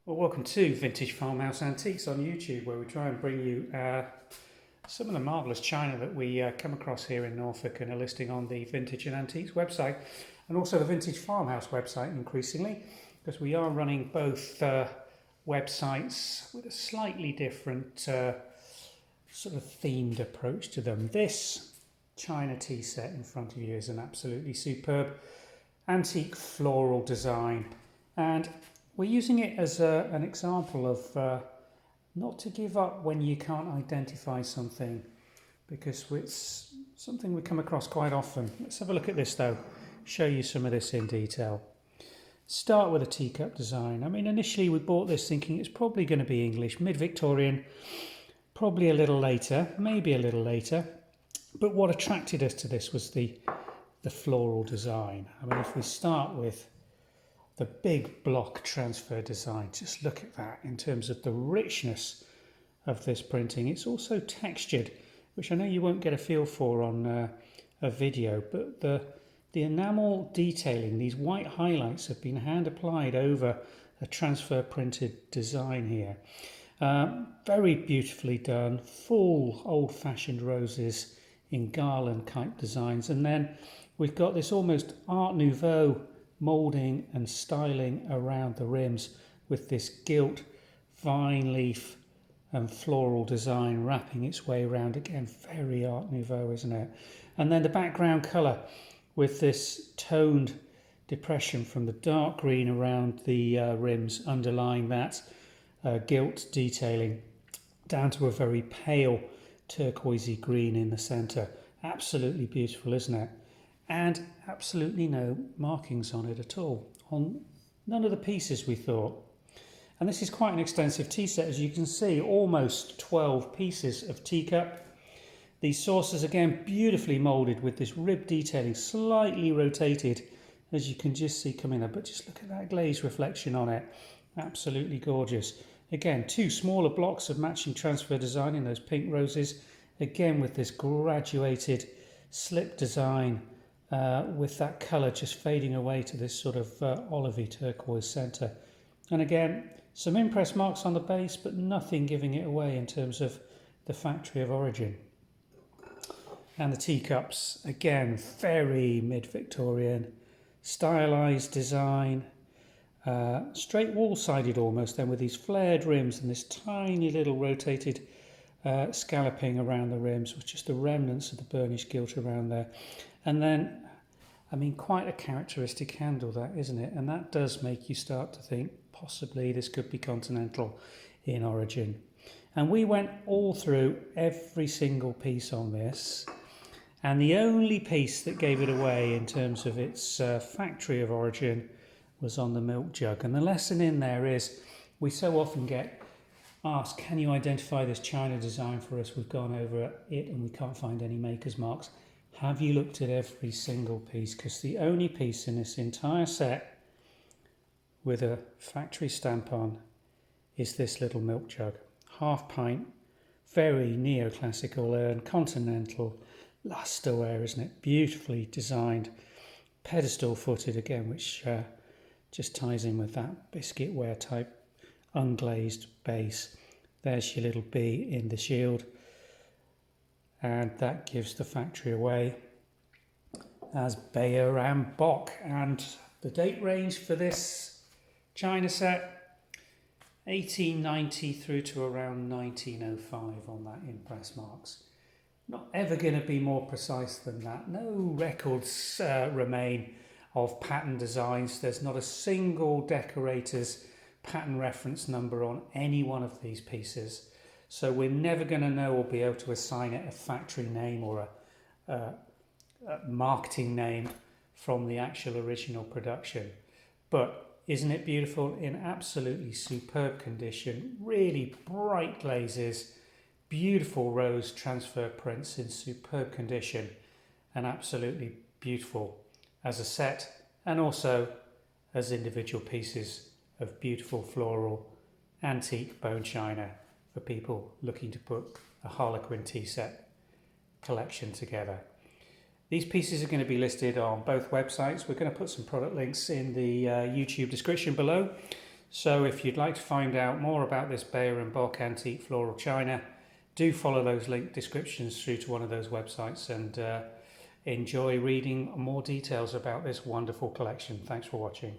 Well, welcome to Vintage Farmhouse Antiques on YouTube, where we try and bring you some of the marvellous china that we come across here in Norfolk and are listing on the Vintage and Antiques website, and also the Vintage Farmhouse website increasingly, because we are running both websites with a slightly different sort of themed approach to them. This china tea set in front of you is an absolutely superb antique floral design, and we're using it as an example of not to give up when you can't identify something, because it's something we come across quite often. Let's have a look at this though, show you some of this in detail. Start with a teacup design. I mean, initially we bought this thinking it's probably going to be English, mid-Victorian, probably a little later, maybe a little later. But what attracted us to this was the floral design. I mean, if we start with the big block transfer design, just look at that in terms of the richness of this printing. It's also textured, which I know you won't get a feel for on a video, but the enamel detailing, these white highlights have been hand applied over a transfer printed design here. Very beautifully done, full old-fashioned roses in garland type designs, and then we've got this almost Art Nouveau moulding and styling around the rims with this gilt vine leaf and floral design wrapping its way around. Again, very Art Nouveau, isn't it? And then the background colour with this toned depression from the dark green around the rims underlying that gilt detailing down to a very pale turquoisey green in the centre. Absolutely beautiful, isn't it? And absolutely no markings on it at all, on none of the pieces, we thought. And this is quite an extensive tea set, as you can see, almost 12 pieces of teacup. These saucers, again, beautifully moulded with this rib detailing, slightly rotated, as you can just see coming up. But just look at that glaze reflection on it, absolutely gorgeous. Again, two smaller blocks of matching transfer design in those pink roses, again with this graduated slip design, with that colour just fading away to this sort of olivey turquoise centre. And again, some impress marks on the base, but nothing giving it away in terms of the factory of origin. And the teacups, again, very mid-Victorian, stylised design, straight wall-sided almost, then with these flared rims and this tiny little rotated scalloping around the rims, with just the remnants of the burnished gilt around there. And then, I mean, quite a characteristic handle, that, isn't it? And that does make you start to think possibly this could be continental in origin. And we went all through every single piece on this, and the only piece that gave it away in terms of its factory of origin was on the milk jug. And the lesson in there is, we so often get asked, can you identify this china design for us? We've gone over it and we can't find any maker's marks. Have you looked at every single piece? Because the only piece in this entire set with a factory stamp on is this little milk jug. Half pint, very neoclassical urn, continental, lustreware, isn't it? Beautifully designed, pedestal footed again, which just ties in with that biscuit ware type unglazed base. There's your little B in the shield, and that gives the factory away as Beyer and Boch. And the date range for this china set, 1890 through to around 1905 on that impress marks. Not ever going to be more precise than that. No records remain of pattern designs. There's not a single decorator's pattern reference number on any one of these pieces. So we're never going to know or be able to assign it a factory name or a marketing name from the actual original production. But isn't it beautiful? In absolutely superb condition, really bright glazes, beautiful rose transfer prints in superb condition, and absolutely beautiful as a set and also as individual pieces of beautiful floral antique bone china for people looking to put a Harlequin tea set collection together. These pieces are going to be listed on both websites. We're going to put some product links in the YouTube description below, So if you'd like to find out more about this Beyer and Boch antique floral china, do follow those link descriptions through to one of those websites and enjoy reading more details about this wonderful collection. Thanks for watching.